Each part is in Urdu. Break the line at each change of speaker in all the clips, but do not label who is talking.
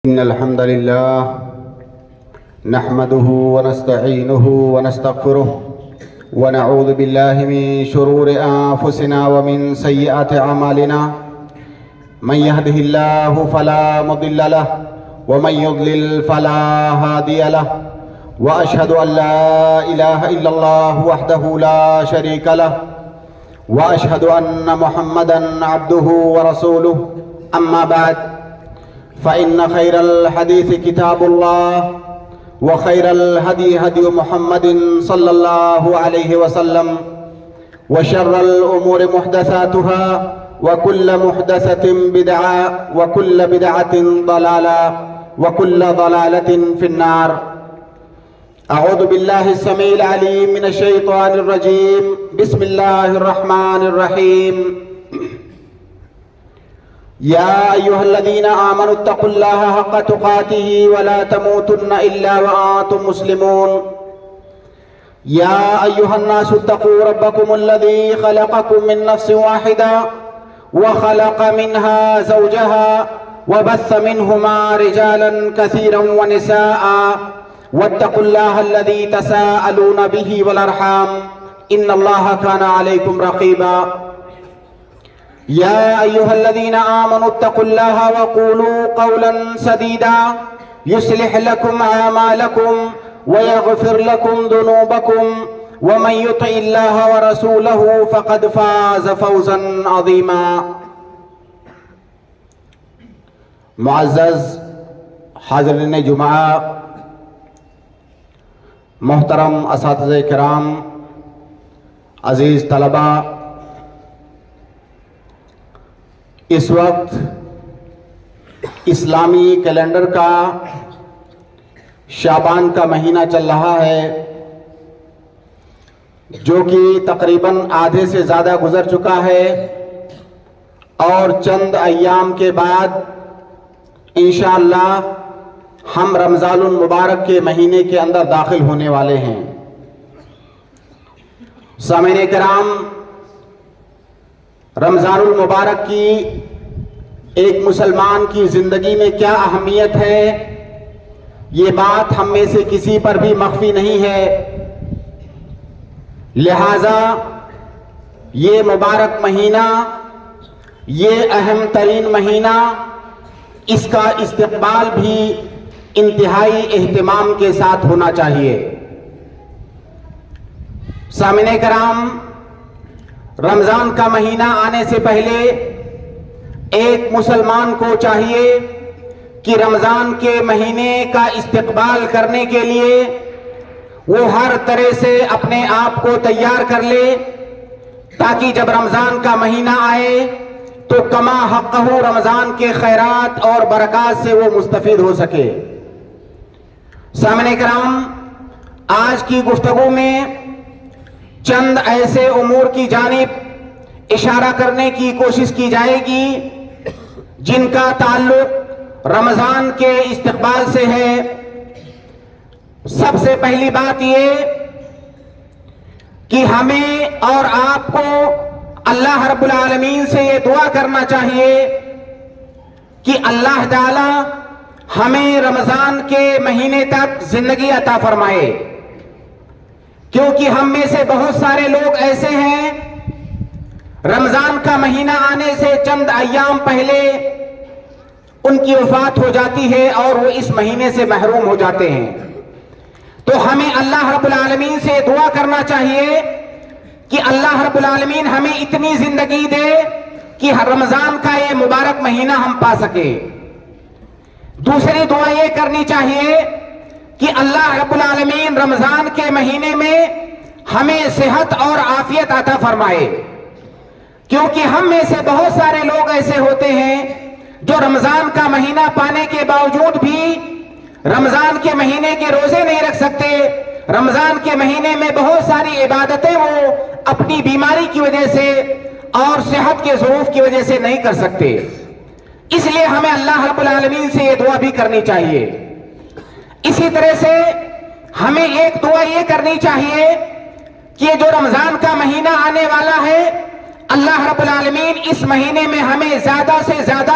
إن الحمد لله نحمده ونستعينه ونستغفره ونعوذ بالله من شرور أنفسنا ومن سيئات أعمالنا من يهده الله فلا مضل له ومن يضلل فلا هادي له وأشهد أن لا إله إلا الله وحده لا شريك له وأشهد أن محمدا عبده ورسوله أما بعد فإن خير الحديث كتاب الله وخير الهدي هدي محمد صلى الله عليه وسلم وشر الأمور محدثاتها وكل محدثة بدعة وكل بدعة ضلالة وكل ضلالة في النار. أعوذ بالله السميع العليم من الشيطان الرجيم. بسم الله الرحمن الرحيم. يا أيها الذين آمنوا اتقوا الله حق تقاته ولا تموتن إلا وأنتم مسلمون. يا أيها الناس اتقوا ربكم الذي خلقكم من نفس واحدة وخلق منها زوجها وبث منهما رجالا كثيرا ونساء واتقوا الله الذي تساءلون به والأرحام إن الله كان عليكم رقيبا. يا أيها الذين آمنوا اتقوا الله وقولوا قولا سديدا يصلح لكم أعمالكم ويغفر لكم ذنوبكم ومن يطع الله ورسوله فقد فاز فوزا عظيما. معزز حاضرین جمعہ، محترم اساتذہ کرام، عزیز طلبہ، اس وقت اسلامی کیلنڈر کا شعبان کا مہینہ چل رہا ہے، جو کہ تقریباً آدھے سے زیادہ گزر چکا ہے، اور چند ایام کے بعد انشاءاللہ ہم رمضان المبارک کے مہینے کے اندر داخل ہونے والے ہیں. سامعین کرام، رمضان المبارک کی ایک مسلمان کی زندگی میں کیا اہمیت ہے، یہ بات ہم میں سے کسی پر بھی مخفی نہیں ہے. لہذا یہ مبارک مہینہ، یہ اہم ترین مہینہ، اس کا استقبال بھی انتہائی اہتمام کے ساتھ ہونا چاہیے. سامعین کرام، رمضان کا مہینہ آنے سے پہلے ایک مسلمان کو چاہیے کہ رمضان کے مہینے کا استقبال کرنے کے لیے وہ ہر طرح سے اپنے آپ کو تیار کر لے، تاکہ جب رمضان کا مہینہ آئے تو کما حقہ رمضان کے خیرات اور برکات سے وہ مستفید ہو سکے. سامعین کرام، آج کی گفتگو میں چند ایسے امور کی جانب اشارہ کرنے کی کوشش کی جائے گی جن کا تعلق رمضان کے استقبال سے ہے. سب سے پہلی بات یہ کہ ہمیں اور آپ کو اللہ رب العالمین سے یہ دعا کرنا چاہیے کہ اللہ تعالی ہمیں رمضان کے مہینے تک زندگی عطا فرمائے، کیونکہ ہم میں سے بہت سارے لوگ ایسے ہیں رمضان کا مہینہ آنے سے چند ایام پہلے ان کی وفات ہو جاتی ہے اور وہ اس مہینے سے محروم ہو جاتے ہیں. تو ہمیں اللہ رب العالمین سے دعا کرنا چاہیے کہ اللہ رب العالمین ہمیں اتنی زندگی دے کہ رمضان کا یہ مبارک مہینہ ہم پا سکے. دوسری دعا یہ کرنی چاہیے کہ اللہ رب العالمین رمضان کے مہینے میں ہمیں صحت اور عافیت عطا فرمائے، کیونکہ ہم میں سے بہت سارے لوگ ایسے ہوتے ہیں جو رمضان کا مہینہ پانے کے باوجود بھی رمضان کے مہینے کے روزے نہیں رکھ سکتے. رمضان کے مہینے میں بہت ساری عبادتیں وہ اپنی بیماری کی وجہ سے اور صحت کے ظروف کی وجہ سے نہیں کر سکتے. اس لیے ہمیں اللہ رب العالمین سے یہ دعا بھی کرنی چاہیے. اسی طرح سے ہمیں ایک دعا یہ کرنی چاہیے کہ جو رمضان کا مہینہ آنے والا ہے، اللہ رب العالمین اس مہینے میں ہمیں زیادہ سے زیادہ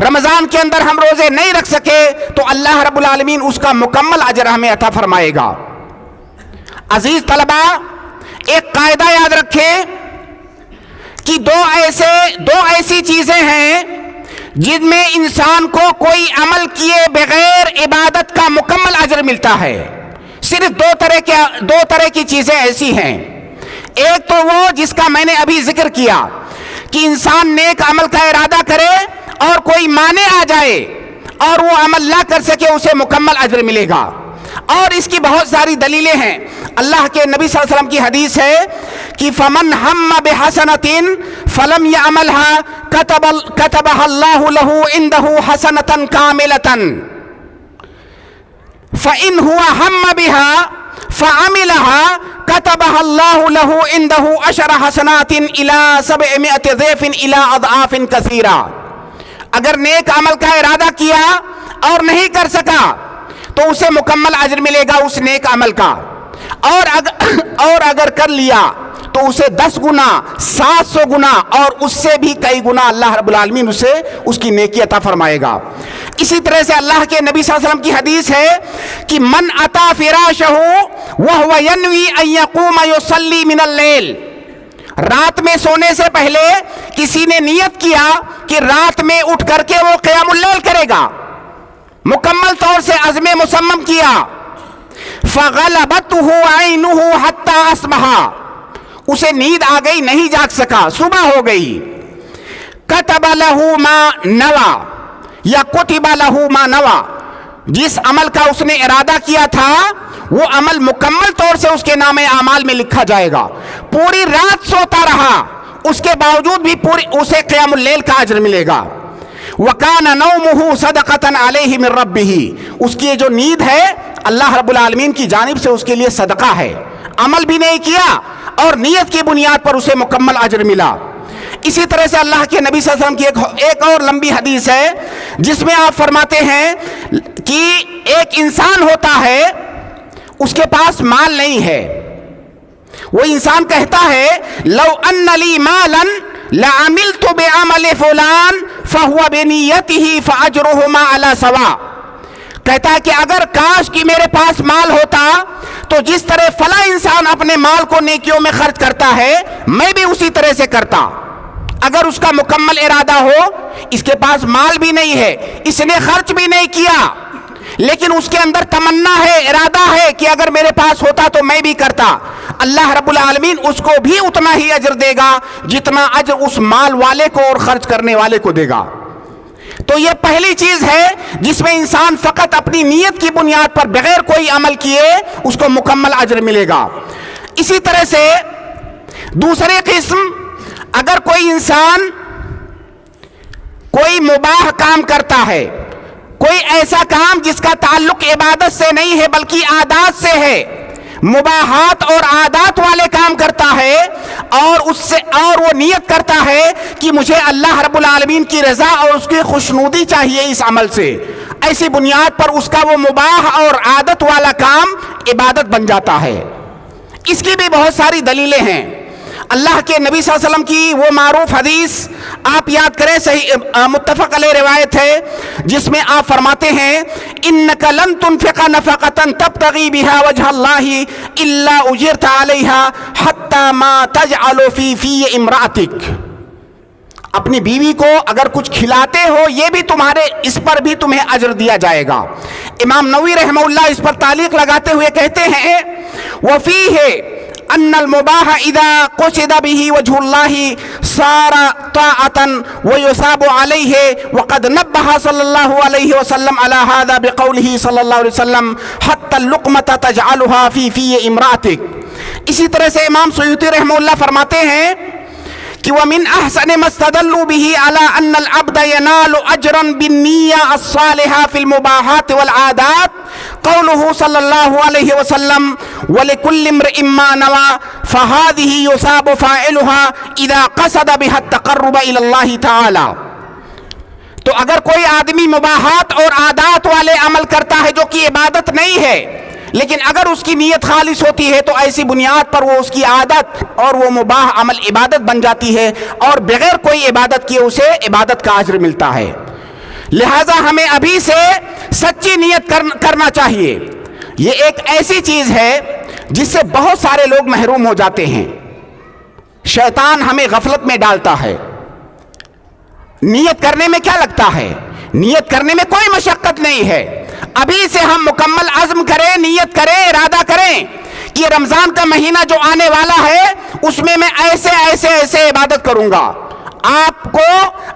رمضان کے اندر ہم روزے نہیں رکھ سکے تو اللہ رب العالمین اس کا مکمل اجر ہمیں عطا فرمائے گا۔ عزیز طلبہ، ایک قاعدہ یاد رکھیں کہ دو ایسی چیزیں ہیں جن میں انسان کو کوئی عمل کیے بغیر عبادت کا مکمل اجر ملتا ہے۔ صرف دو طرح کی چیزیں ایسی ہیں۔ ایک تو وہ جس کا میں نے ابھی ذکر کیا کہ انسان نیک عمل کا ارادہ کرے اور کوئی مانع آ جائے اور وہ عمل نہ کر سکے، اسے مکمل اجر ملے گا، اور اس کی بہت ساری دلیلیں ہیں۔ اللہ کے نبی صلی اللہ علیہ وسلم کی حدیث ہے کہ فمن ہم بحسنۃ فلم يعملها كتبها الله له عنده حسنۃ کاملۃ فإن هو هم بها فعملها كتبها الله له عنده 10 حسنات إلى 700 ضعف إلى أضعاف كثيرة۔ اگر نیک عمل کا ارادہ کیا اور نہیں کر سکا تو اسے مکمل اجر ملے گا اس نیک عمل کا، اور اگر کر لیا تو اسے 10 گنا 700 گنا اور اس سے بھی کئی گنا اللہ رب العالمین اسے اس کی نیکی عطا فرمائے گا۔ اسی طرح سے اللہ کے نبی صلی اللہ علیہ وسلم کی حدیث ہے کہ من اتا فراشہ وہو ینوی ان یقوم یصلی من اللیل، رات میں سونے سے پہلے کسی نے نیت کیا کہ رات میں اٹھ کر کے وہ قیام اللیل کرے گا، مکمل طور سے عزم مصمم کیا، فغلبتہ عینہ حتی اصبح، اسے نیند آ گئی، نہیں جاگ سکا، صبح ہو گئی، کتب لہ ما نوی یا کتب لہ ما نوی، جس عمل کا اس نے ارادہ کیا تھا وہ عمل مکمل طور سے اس کے نام اعمال میں لکھا جائے گا۔ پوری رات سوتا رہا، اس کے باوجود بھی اسے قیام اللیل کا اجر ملے گا۔ وَكَانَ نَوْمُهُ صَدَقَةً عَلَيْهِ مِن رَبِّهِ، اس کی جو نیند ہے اللہ رب العالمین کی جانب سے اس کے لیے صدقہ ہے، عمل بھی نہیں کیا اور نیت کی بنیاد پر اسے مکمل اجر ملا۔ اسی طرح سے اللہ کے نبی صلی اللہ علیہ وسلم کی ایک اور لمبی حدیث ہے جس میں آپ فرماتے ہیں کہ ایک انسان ہوتا ہے، اس کے پاس مال نہیں ہے، وہ انسان کہتا ہے لو ان لی مالا لعملت بعمل فلان فهو بنیته فاجرهما على سواء، کہتا ہے کہ اگر کاش کہ میرے پاس مال ہوتا تو جس طرح فلاں انسان اپنے مال کو نیکیوں میں خرچ کرتا ہے میں بھی اسی طرح سے کرتا۔ اگر اس کا مکمل ارادہ ہو، اس کے پاس مال بھی نہیں ہے، اس نے خرچ بھی نہیں کیا، لیکن اس کے اندر تمنا ہے، ارادہ ہے کہ اگر میرے پاس ہوتا تو میں بھی کرتا، اللہ رب العالمین اس کو بھی اتنا ہی اجر دے گا جتنا اجر اس مال والے کو اور خرچ کرنے والے کو دے گا۔ تو یہ پہلی چیز ہے جس میں انسان فقط اپنی نیت کی بنیاد پر بغیر کوئی عمل کیے اس کو مکمل اجر ملے گا۔ اسی طرح سے دوسری قسم، اگر کوئی انسان کوئی مباح کام کرتا ہے، کوئی ایسا کام جس کا تعلق عبادت سے نہیں ہے بلکہ عادات سے ہے، مباحات اور عادات والے کام کرتا ہے اور وہ نیت کرتا ہے کہ مجھے اللہ رب العالمین کی رضا اور اس کی خوشنودی چاہیے اس عمل سے، ایسی بنیاد پر اس کا وہ مباح اور عادت والا کام عبادت بن جاتا ہے۔ اس کی بھی بہت ساری دلیلیں ہیں۔ اللہ کے نبی صلی اللہ علیہ وسلم کی وہ معروف حدیث آپ یاد کریں، صحیح متفق علیہ روایت ہے، جس میں آپ فرماتے ہیں انک لن تنفق نفقۃ تبتغی بها وجہ اللہ الا اجرت علیہا حتی ما تجعل فی امرأتک، اپنی بیوی کو اگر کچھ کھلاتے ہو یہ بھی تمہارے، اس پر بھی تمہیں اجر دیا جائے گا۔ امام نووی رحمہ اللہ اس پر تعلیق لگاتے ہوئے کہتے ہیں وفیہ ان المباح اذا قصد به وجه الله صار طاعة ويثاب عليه، وقد نبه صلى الله عليه وسلم على هذا بقوله صلى الله عليه وسلم حتى اللقمة تجعلها في امرأتك۔ اسی طرح سے امام سیوطی رحمہ اللہ فرماتے ہیں کہ ومن احسن ما استدلوا به على ان العبد ينال اجرا بالنية الصالحة في المباحات والعادات قوله صلى الله عليه وسلم ولكل امرئ ما نوى فهذه يثاب فاعلها اذا قصد بها التقرب الى الله تعالى۔ تو اگر کوئی آدمی مباحات اور عادات والے عمل کرتا ہے جو کہ عبادت نہیں ہے، لیکن اگر اس کی نیت خالص ہوتی ہے تو ایسی بنیاد پر وہ اس کی عادت اور وہ مباح عمل عبادت بن جاتی ہے اور بغیر کوئی عبادت کیے اسے عبادت کا اجر ملتا ہے۔ لہذا ہمیں ابھی سے سچی نیت کرنا چاہیے. یہ ایک ایسی چیز ہے جس سے بہت سارے لوگ محروم ہو جاتے ہیں. شیطان ہمیں غفلت میں ڈالتا ہے. نیت کرنے میں کیا لگتا ہے؟ نیت کرنے میں کوئی مشقت نہیں ہے. ابھی سے ہم مکمل عزم کریں، نیت کریں، ارادہ کریں کہ رمضان کا مہینہ جو آنے والا ہے اس میں ایسے ایسے ایسے عبادت کروں گا. آپ کو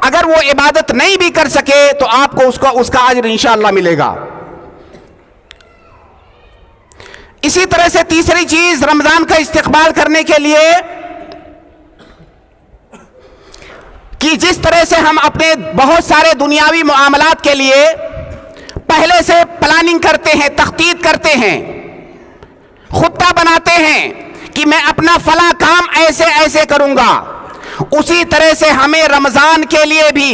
اگر وہ عبادت نہیں بھی کر سکے تو آپ کو اس کا اجر انشاءاللہ ملے گا. اسی طرح سے تیسری چیز رمضان کا استقبال کرنے کے لیے کہ جس طرح سے ہم اپنے بہت سارے دنیاوی معاملات کے لیے پہلے سے پلاننگ کرتے ہیں، تخطیط کرتے ہیں، خطہ بناتے ہیں کہ میں اپنا فلاں کام ایسے ایسے کروں گا، اسی طرح سے ہمیں رمضان کے لیے بھی،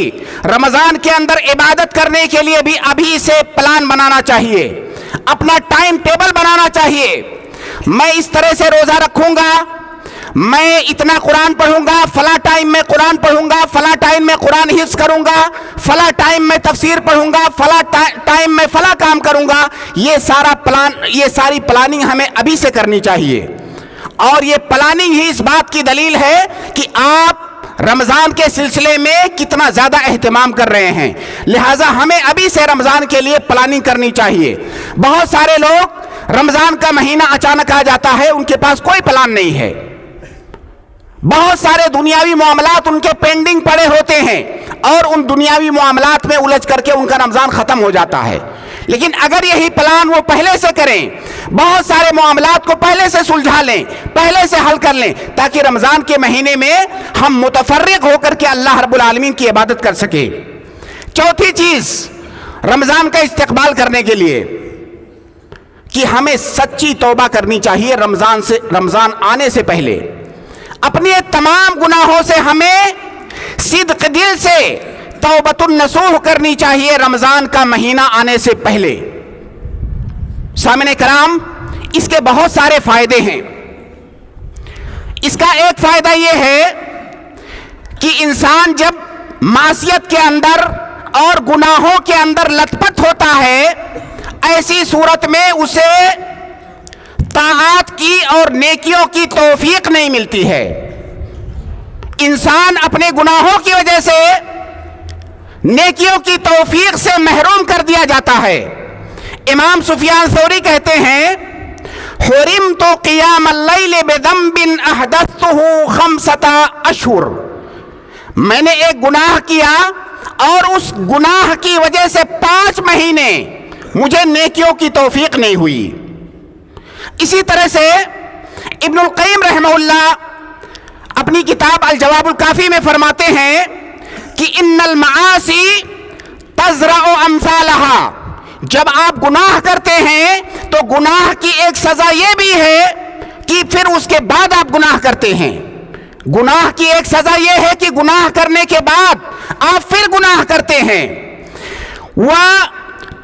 رمضان کے اندر عبادت کرنے کے لیے بھی ابھی سے پلان بنانا چاہیے، اپنا ٹائم ٹیبل بنانا چاہیے. میں اس طرح سے روزہ رکھوں گا، میں اتنا قرآن پڑھوں گا، فلاں ٹائم میں قرآن پڑھوں گا، فلاں ٹائم میں قرآن حفظ کروں گا، فلاں ٹائم میں تفسیر پڑھوں گا، فلاں ٹائم میں فلاں کام کروں گا. یہ ساری پلاننگ ہمیں ابھی سے کرنی چاہیے. اور یہ پلاننگ ہی اس بات کی دلیل ہے کہ آپ رمضان کے سلسلے میں کتنا زیادہ اہتمام کر رہے ہیں. لہٰذا ہمیں ابھی سے رمضان کے لیے پلاننگ کرنی چاہیے. بہت سارے لوگ رمضان کا مہینہ اچانک آ جاتا ہے، ان کے پاس کوئی پلان نہیں ہے، بہت سارے دنیاوی معاملات ان کے پینڈنگ پڑے ہوتے ہیں اور ان دنیاوی معاملات میں الجھ کر کے ان کا رمضان ختم ہو جاتا ہے. لیکن اگر یہی پلان وہ پہلے سے کریں، بہت سارے معاملات کو پہلے سے سلجھا لیں، پہلے سے حل کر لیں، تاکہ رمضان کے مہینے میں ہم متفرغ ہو کر کے اللہ رب العالمین کی عبادت کر سکیں. چوتھی چیز رمضان کا استقبال کرنے کے لیے کہ ہمیں سچی توبہ کرنی چاہیے. رمضان آنے سے پہلے اپنے تمام گناہوں سے ہمیں صدق دل سے توبۃ النصوح کرنی چاہیے رمضان کا مہینہ آنے سے پہلے. سامعین کرام، اس کے بہت سارے فائدے ہیں. اس کا ایک فائدہ یہ ہے کہ انسان جب معصیت کے اندر اور گناہوں کے اندر لت پت ہوتا ہے، ایسی صورت میں اسے طاعات کی اور نیکیوں کی توفیق نہیں ملتی ہے. انسان اپنے گناہوں کی وجہ سے نیکیوں کی توفیق سے محروم کر دیا جاتا ہے. امام سفیان ثوری کہتے ہیں، حرمت قیام اللیل بذنب احدثته 5 اشہر. میں نے ایک گناہ کیا اور اس گناہ کی وجہ سے 5 مہینے مجھے نیکیوں کی توفیق نہیں ہوئی. اسی طرح سے ابن القیم رحمہ اللہ اپنی کتاب الجواب الکافی میں فرماتے ہیں کہ ان المعاصی تزرع امثالها. جب آپ گناہ کرتے ہیں تو گناہ کی ایک سزا یہ بھی ہے کہ پھر اس کے بعد آپ گناہ کرتے ہیں. گناہ کی ایک سزا یہ ہے کہ گناہ کرنے کے بعد آپ پھر گناہ کرتے ہیں.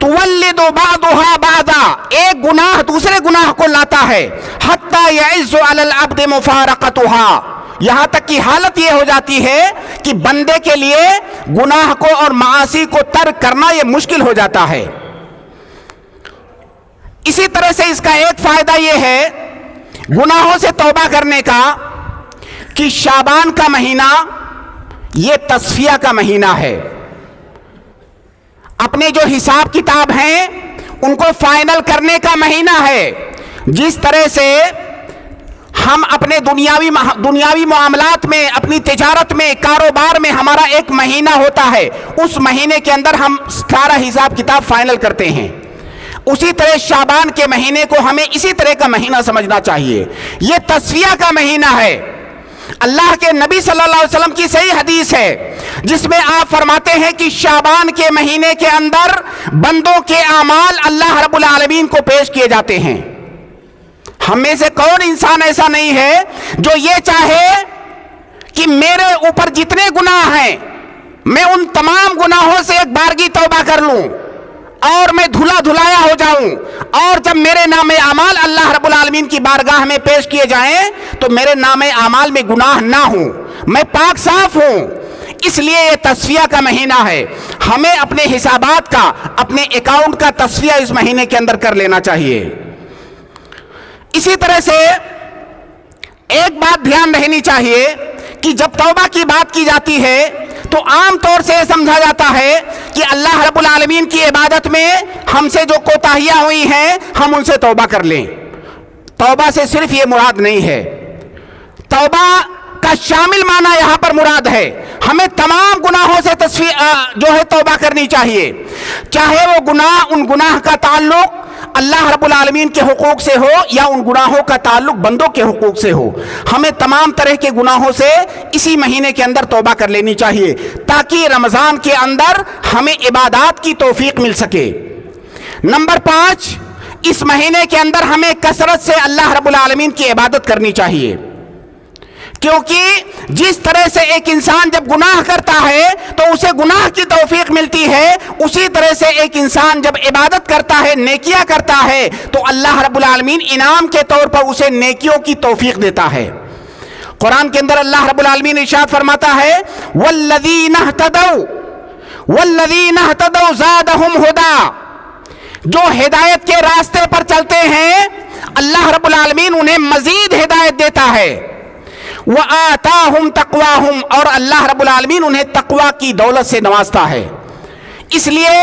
تولد بعضها بعضا. ایک گناہ دوسرے گناہ کو لاتا ہے. حتی یعز علی العبد مفارقتها. یہاں تک کہ حالت یہ ہو جاتی ہے کہ بندے کے لیے گناہ کو اور معاصی کو ترک کرنا یہ مشکل ہو جاتا ہے. اسی طرح سے اس کا ایک فائدہ یہ ہے گناہوں سے توبہ کرنے کا کہ شعبان کا مہینہ یہ تصفیہ کا مہینہ ہے. اپنے جو حساب کتاب ہیں ان کو فائنل کرنے کا مہینہ ہے. جس طرح سے ہم اپنے دنیاوی معاملات میں، اپنی تجارت میں، کاروبار میں ہمارا ایک مہینہ ہوتا ہے، اس مہینے کے اندر ہم سارا حساب کتاب فائنل کرتے ہیں. اسی طرح شعبان کے مہینے کو ہمیں اسی طرح کا مہینہ سمجھنا چاہیے. یہ تصفیہ کا مہینہ ہے. اللہ کے نبی صلی اللہ علیہ وسلم کی صحیح حدیث ہے جس میں آپ فرماتے ہیں کہ شعبان کے مہینے کے اندر بندوں کے اعمال اللہ رب العالمین کو پیش کیے جاتے ہیں. ہم میں سے کون انسان ایسا نہیں ہے جو یہ چاہے کہ میرے اوپر جتنے گناہ ہیں میں ان تمام گناہوں سے ایک بارگی توبہ کر لوں اور میں دھلا دھلایا ہو جاؤں، اور جب میرے نام اعمال اللہ رب العالمین کی بارگاہ میں پیش کیے جائیں تو میرے نام اعمال میں گناہ نہ ہوں، میں پاک صاف ہوں. اس لیے یہ تصفیہ کا مہینہ ہے. ہمیں اپنے حسابات کا، اپنے اکاؤنٹ کا تصفیہ اس مہینے کے اندر کر لینا چاہیے. اسی طرح سے ایک بات دھیان رہنی چاہیے کہ جب توبہ کی بات کی جاتی ہے تو عام طور سے سمجھا جاتا ہے کہ اللہ رب العالمین کی عبادت میں ہم سے جو کوتاہیاں ہوئی ہیں ہم ان سے توبہ کر لیں. توبہ سے صرف یہ مراد نہیں ہے. توبہ کا شامل معنی یہاں پر مراد ہے. ہمیں تمام گناہوں سے جو ہے توبہ کرنی چاہیے، چاہے وہ گناہ، ان گناہ کا تعلق اللہ رب العالمین کے حقوق سے ہو یا ان گناہوں کا تعلق بندوں کے حقوق سے ہو. ہمیں تمام طرح کے گناہوں سے اسی مہینے کے اندر توبہ کر لینی چاہیے تاکہ رمضان کے اندر ہمیں عبادات کی توفیق مل سکے. نمبر 5، اس مہینے کے اندر ہمیں کثرت سے اللہ رب العالمین کی عبادت کرنی چاہیے، کیونکہ جس طرح سے ایک انسان جب گناہ کرتا ہے تو اسے گناہ کی توفیق ملتی ہے، اسی طرح سے ایک انسان جب عبادت کرتا ہے، نیکیاں کرتا ہے، تو اللہ رب العالمین انعام کے طور پر اسے نیکیوں کی توفیق دیتا ہے. قرآن کے اندر اللہ رب العالمین ارشاد فرماتا ہے والذین اہتدوا زادہم ہدی، جو ہدایت کے راستے پر چلتے ہیں اللہ رب العالمین انہیں مزید ہدایت دیتا ہے. وَآتَاهُمْ تَقْوَاهُمْ، اور اللہ رب العالمین انہیں تقوی کی دولت سے نوازتا ہے. اس لیے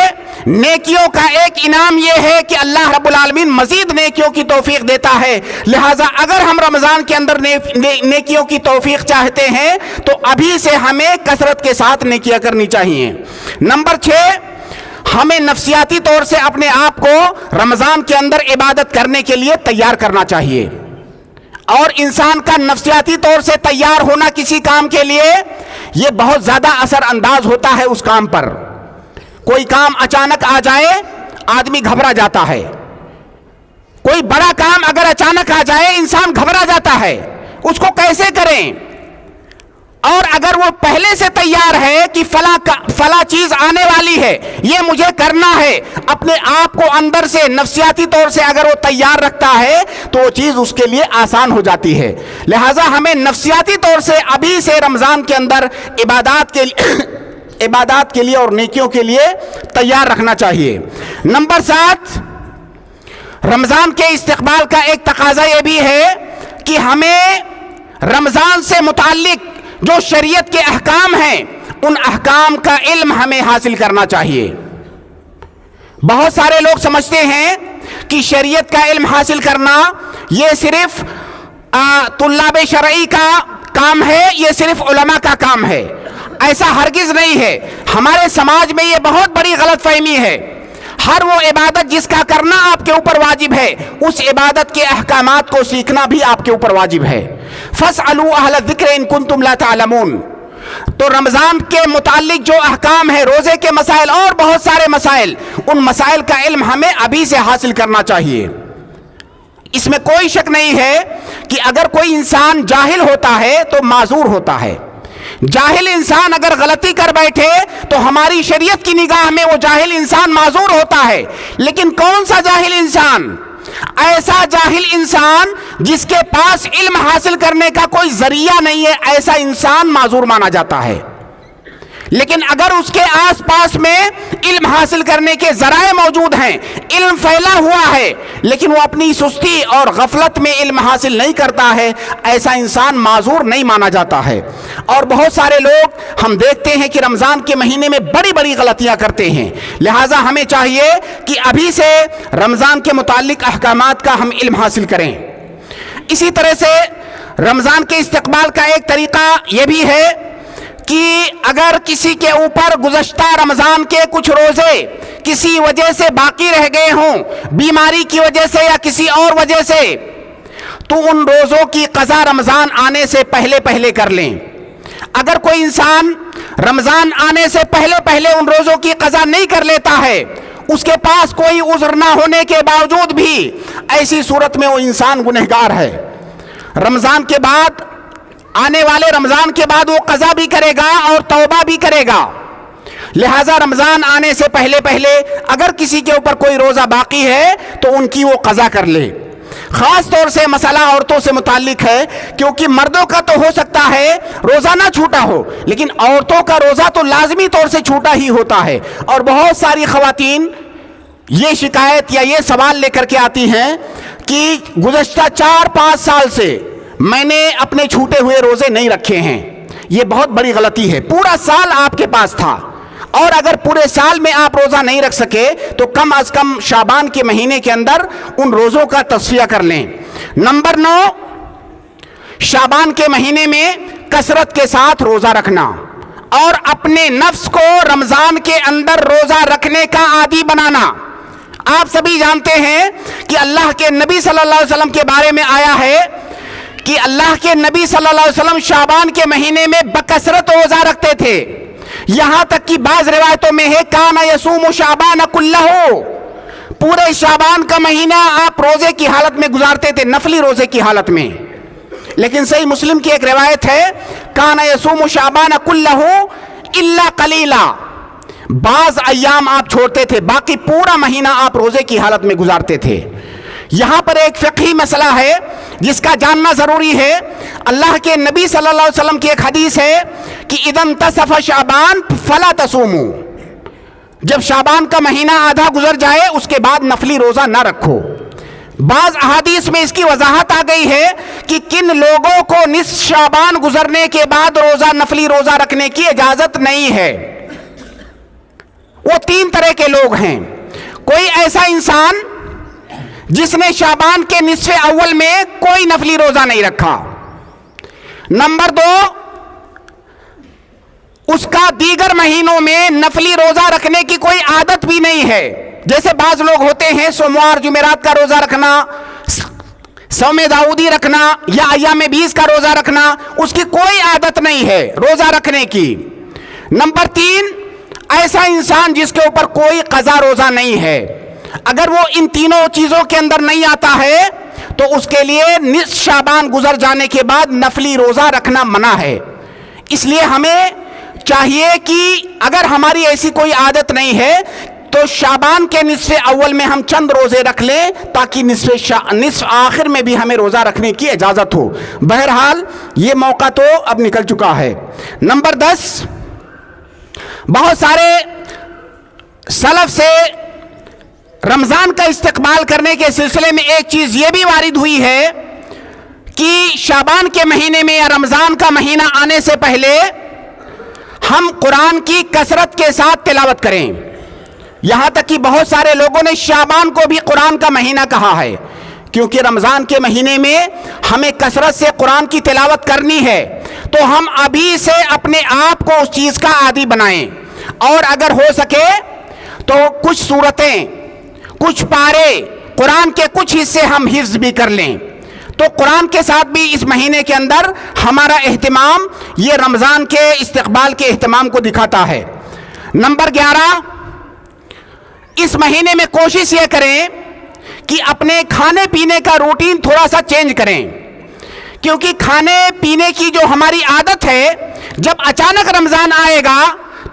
نیکیوں کا ایک انعام یہ ہے کہ اللہ رب العالمین مزید نیکیوں کی توفیق دیتا ہے. لہٰذا اگر ہم رمضان کے اندر نیکیوں کی توفیق چاہتے ہیں تو ابھی سے ہمیں کثرت کے ساتھ نیکیاں کرنی چاہیے. نمبر 6، ہمیں نفسیاتی طور سے اپنے آپ کو رمضان کے اندر عبادت کرنے کے لیے تیار کرنا چاہیے. اور انسان کا نفسیاتی طور سے تیار ہونا کسی کام کے لیے یہ بہت زیادہ اثر انداز ہوتا ہے اس کام پر. کوئی کام اچانک آ جائے آدمی گھبرا جاتا ہے. کوئی بڑا کام اگر اچانک آ جائے انسان گھبرا جاتا ہے، اس کو کیسے کریں. اور اگر وہ پہلے سے تیار ہے کہ فلاں چیز آنے والی ہے، یہ مجھے کرنا ہے، اپنے آپ کو اندر سے نفسیاتی طور سے اگر وہ تیار رکھتا ہے تو وہ چیز اس کے لیے آسان ہو جاتی ہے. لہٰذا ہمیں نفسیاتی طور سے ابھی سے رمضان کے اندر عبادات کے لیے اور نیکیوں کے لیے تیار رکھنا چاہیے. نمبر 7، رمضان کے استقبال کا ایک تقاضا یہ بھی ہے کہ ہمیں رمضان سے متعلق جو شریعت کے احکام ہیں ان احکام کا علم ہمیں حاصل کرنا چاہیے. بہت سارے لوگ سمجھتے ہیں کہ شریعت کا علم حاصل کرنا یہ صرف طلاب شرعی کا کام ہے، یہ صرف علماء کا کام ہے. ایسا ہرگز نہیں ہے. ہمارے سماج میں یہ بہت بڑی غلط فہمی ہے. ہر وہ عبادت جس کا کرنا آپ کے اوپر واجب ہے، اس عبادت کے احکامات کو سیکھنا بھی آپ کے اوپر واجب ہے. فَاسْأَلُوا أَهْلَ الذِّكْرِ إِن كُنتُمْ لَا تَعْلَمُونَ. تو رمضان کے متعلق جو احکام ہے، روزے کے مسائل اور بہت سارے مسائل، ان مسائل کا علم ہمیں ابھی سے حاصل کرنا چاہیے. اس میں کوئی شک نہیں ہے کہ اگر کوئی انسان جاہل ہوتا ہے تو معذور ہوتا ہے. جاہل انسان اگر غلطی کر بیٹھے تو ہماری شریعت کی نگاہ میں وہ جاہل انسان معذور ہوتا ہے. لیکن کون سا جاہل انسان؟ ایسا جاہل انسان جس کے پاس علم حاصل کرنے کا کوئی ذریعہ نہیں ہے، ایسا انسان معذور مانا جاتا ہے. لیکن اگر اس کے آس پاس میں علم حاصل کرنے کے ذرائع موجود ہیں، علم پھیلا ہوا ہے، لیکن وہ اپنی سستی اور غفلت میں علم حاصل نہیں کرتا ہے، ایسا انسان معذور نہیں مانا جاتا ہے. اور بہت سارے لوگ ہم دیکھتے ہیں کہ رمضان کے مہینے میں بڑی بڑی غلطیاں کرتے ہیں. لہٰذا ہمیں چاہیے کہ ابھی سے رمضان کے متعلق احکامات کا ہم علم حاصل کریں. اسی طرح سے رمضان کے استقبال کا ایک طریقہ یہ بھی ہے کہ اگر کسی کے اوپر گزشتہ رمضان کے کچھ روزے کسی وجہ سے باقی رہ گئے ہوں، بیماری کی وجہ سے یا کسی اور وجہ سے، تو ان روزوں کی قضا رمضان آنے سے پہلے کر لیں. اگر کوئی انسان رمضان آنے سے پہلے ان روزوں کی قضا نہیں کر لیتا ہے، اس کے پاس کوئی عذر نہ ہونے کے باوجود بھی، ایسی صورت میں وہ انسان گنہگار ہے. رمضان کے بعد، آنے والے رمضان کے بعد وہ قضا بھی کرے گا اور توبہ بھی کرے گا. لہٰذا رمضان آنے سے پہلے اگر کسی کے اوپر کوئی روزہ باقی ہے تو ان کی وہ قضا کر لے. خاص طور سے مسئلہ عورتوں سے متعلق ہے، کیونکہ مردوں کا تو ہو سکتا ہے روزہ نہ چھوٹا ہو، لیکن عورتوں کا روزہ تو لازمی طور سے چھوٹا ہی ہوتا ہے۔ اور بہت ساری خواتین یہ شکایت یا یہ سوال لے کر کے آتی ہیں کہ گزشتہ 4-5 سال سے میں نے اپنے چھوٹے ہوئے روزے نہیں رکھے ہیں۔ یہ بہت بڑی غلطی ہے۔ پورا سال آپ کے پاس تھا، اور اگر پورے سال میں آپ روزہ نہیں رکھ سکے تو کم از کم شعبان کے مہینے کے اندر ان روزوں کا تصفیہ کر لیں۔ نمبر 9، شعبان کے مہینے میں کثرت کے ساتھ روزہ رکھنا اور اپنے نفس کو رمضان کے اندر روزہ رکھنے کا عادی بنانا۔ آپ سبھی جانتے ہیں کہ اللہ کے نبی صلی اللہ علیہ وسلم کے بارے میں آیا ہے کہ اللہ کے نبی صلی اللہ علیہ وسلم شعبان کے مہینے میں بکثرت روزہ رکھتے تھے، یہاں تک کہ بعض روایتوں میں ہے کان یصوم شعبان کلہ، پورے شعبان کا مہینہ آپ روزے کی حالت میں گزارتے تھے، نفلی روزے کی حالت میں۔ لیکن صحیح مسلم کی ایک روایت ہے کان یصوم شعبان کلہ الا قلیلا، بعض ایام آپ چھوڑتے تھے، باقی پورا مہینہ آپ روزے کی حالت میں گزارتے تھے۔ یہاں پر ایک فقہی مسئلہ ہے جس کا جاننا ضروری ہے۔ اللہ کے نبی صلی اللہ علیہ وسلم کی ایک حدیث ہے کہ اذا انتصف شعبان فلا تصوموا، جب شعبان کا مہینہ آدھا گزر جائے اس کے بعد نفلی روزہ نہ رکھو۔ بعض احادیث میں اس کی وضاحت آ گئی ہے کہ کن لوگوں کو نصف شعبان گزرنے کے بعد نفلی روزہ رکھنے کی اجازت نہیں ہے۔ وہ 3 طرح کے لوگ ہیں۔ کوئی ایسا انسان جس نے شعبان کے نصف اول میں کوئی نفلی روزہ نہیں رکھا۔ نمبر 2، اس کا دیگر مہینوں میں نفلی روزہ رکھنے کی کوئی عادت بھی نہیں ہے، جیسے بعض لوگ ہوتے ہیں سوموار جمعرات کا روزہ رکھنا، صوم داؤدی رکھنا یا ایام 20 کا روزہ رکھنا، اس کی کوئی عادت نہیں ہے روزہ رکھنے کی۔ نمبر 3، ایسا انسان جس کے اوپر کوئی قضا روزہ نہیں ہے، اگر وہ ان تینوں چیزوں کے اندر نہیں آتا ہے تو اس کے لیے نصف شعبان گزر جانے کے بعد نفلی روزہ رکھنا منع ہے۔ اس لیے ہمیں چاہیے کہ اگر ہماری ایسی کوئی عادت نہیں ہے تو شعبان کے نصف اول میں ہم چند روزے رکھ لیں تاکہ نصف آخر میں بھی ہمیں روزہ رکھنے کی اجازت ہو۔ بہرحال یہ موقع تو اب نکل چکا ہے۔ نمبر 10، بہت سارے سلف سے رمضان کا استقبال کرنے کے سلسلے میں ایک چیز یہ بھی وارد ہوئی ہے کہ شعبان کے مہینے میں یا رمضان کا مہینہ آنے سے پہلے ہم قرآن کی کثرت کے ساتھ تلاوت کریں۔ یہاں تک کہ بہت سارے لوگوں نے شعبان کو بھی قرآن کا مہینہ کہا ہے، کیونکہ رمضان کے مہینے میں ہمیں کثرت سے قرآن کی تلاوت کرنی ہے، تو ہم ابھی سے اپنے آپ کو اس چیز کا عادی بنائیں، اور اگر ہو سکے تو کچھ سورتیں، کچھ پارے، قرآن کے کچھ حصے ہم حفظ بھی کر لیں۔ تو قرآن کے ساتھ بھی اس مہینے کے اندر ہمارا اہتمام یہ رمضان کے استقبال کے اہتمام کو دکھاتا ہے۔ نمبر 11، اس مہینے میں کوشش یہ کریں کہ اپنے کھانے پینے کا روٹین تھوڑا سا چینج کریں، کیونکہ کھانے پینے کی جو ہماری عادت ہے جب اچانک رمضان آئے گا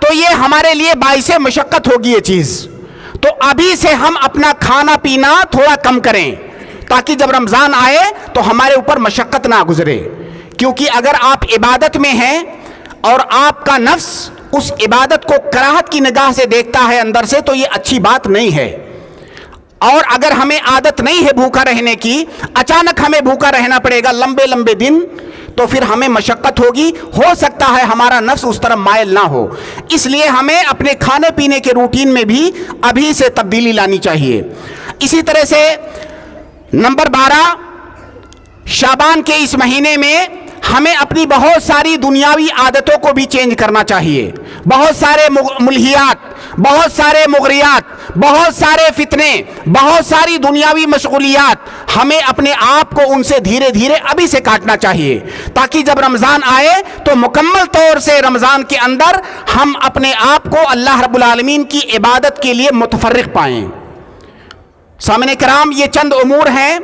تو یہ ہمارے لیے باعث مشقت ہوگی یہ چیز۔ تو ابھی سے ہم اپنا کھانا پینا تھوڑا کم کریں تاکہ جب رمضان آئے تو ہمارے اوپر مشقت نہ گزرے، کیونکہ اگر آپ عبادت میں ہیں اور آپ کا نفس اس عبادت کو کراہت کی نگاہ سے دیکھتا ہے اندر سے تو یہ اچھی بات نہیں ہے۔ اور اگر ہمیں عادت نہیں ہے بھوکا رہنے کی، اچانک ہمیں بھوکا رہنا پڑے گا لمبے لمبے دن، تو پھر ہمیں مشقت ہوگی، ہو سکتا ہے ہمارا نفس اس طرح مائل نہ ہو۔ اس لیے ہمیں اپنے کھانے پینے کے روٹین میں بھی ابھی سے تبدیلی لانی چاہیے۔ اسی طرح سے نمبر 12، شعبان کے اس مہینے میں ہمیں اپنی بہت ساری دنیاوی عادتوں کو بھی چینج کرنا چاہیے۔ بہت سارے ملہیات، بہت سارے مغریات، بہت سارے فتنے، بہت ساری دنیاوی مشغولیات، ہمیں اپنے آپ کو ان سے دھیرے دھیرے ابھی سے کاٹنا چاہیے تاکہ جب رمضان آئے تو مکمل طور سے رمضان کے اندر ہم اپنے آپ کو اللہ رب العالمین کی عبادت کے لیے متفرغ پائیں۔ سامعین کرام، یہ چند امور ہیں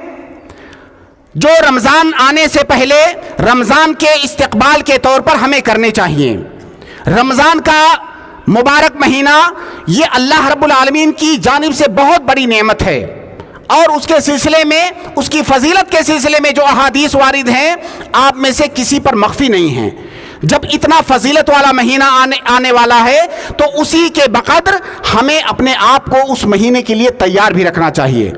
جو رمضان آنے سے پہلے رمضان کے استقبال کے طور پر ہمیں کرنے چاہیے۔ رمضان کا مبارک مہینہ یہ اللہ رب العالمین کی جانب سے بہت بڑی نعمت ہے۔ اور اس کے سلسلے میں، اس کی فضیلت کے سلسلے میں جو احادیث وارد ہیں آپ میں سے کسی پر مخفی نہیں ہیں۔ جب اتنا فضیلت والا مہینہ آنے والا ہے تو اسی کے بقدر ہمیں اپنے آپ کو اس مہینے کے لیے تیار بھی رکھنا چاہیے،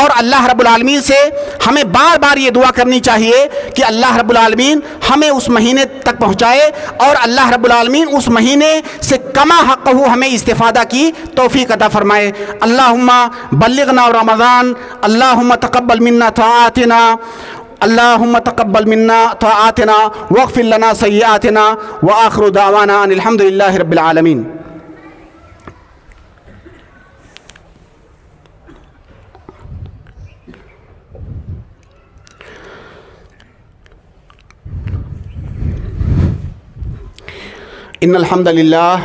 اور اللہ رب العالمین سے ہمیں بار بار یہ دعا کرنی چاہیے کہ اللہ رب العالمین ہمیں اس مہینے تک پہنچائے، اور اللہ رب العالمین اس مہینے سے کما حق ہو ہمیں استفادہ کی توفیق عطا فرمائے۔ اللہم بلغنا رمضان، اللہم تقبل منا طاعاتنا، اللہم تقبل منا طاعاتنا واغفر لنا سیئاتنا، وآخر دعوانا ان الحمد للہ رب العالمین۔ ان الحمد للہ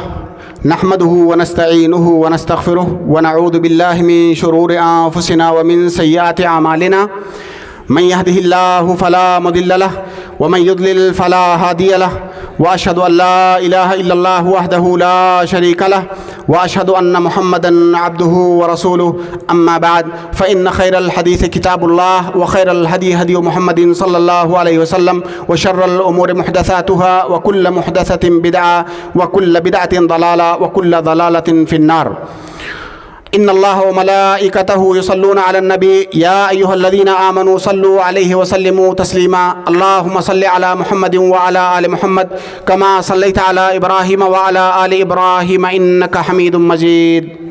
نحمده ونستعینه ونستغفره ونعوذ باللہ من شرور انفسنا ومن سیئات اعمالنا، من يهده الله فلا مضل له ومن يضلل فلا هادي له، واشهد ان لا اله الا الله وحده لا شريك له، واشهد ان محمدا عبده ورسوله، اما بعد فان خير الحديث كتاب الله، وخير الهدي هدي محمد صلى الله عليه وسلم، وشر الامور محدثاتها، وكل محدثة بدعة، وكل بدعة ضلالة، وكل ضلالة في النار۔ ان اللہ وملائکتہ یصلون علی النبی یا ایہا الذین آمنوا صلوا علیہ وسلموا تسلیما، اللہم صل علی محمد وعلی آل محمد کما صلیت علی ابراہیم وعلی آل ابراہیم انک حمید مجید۔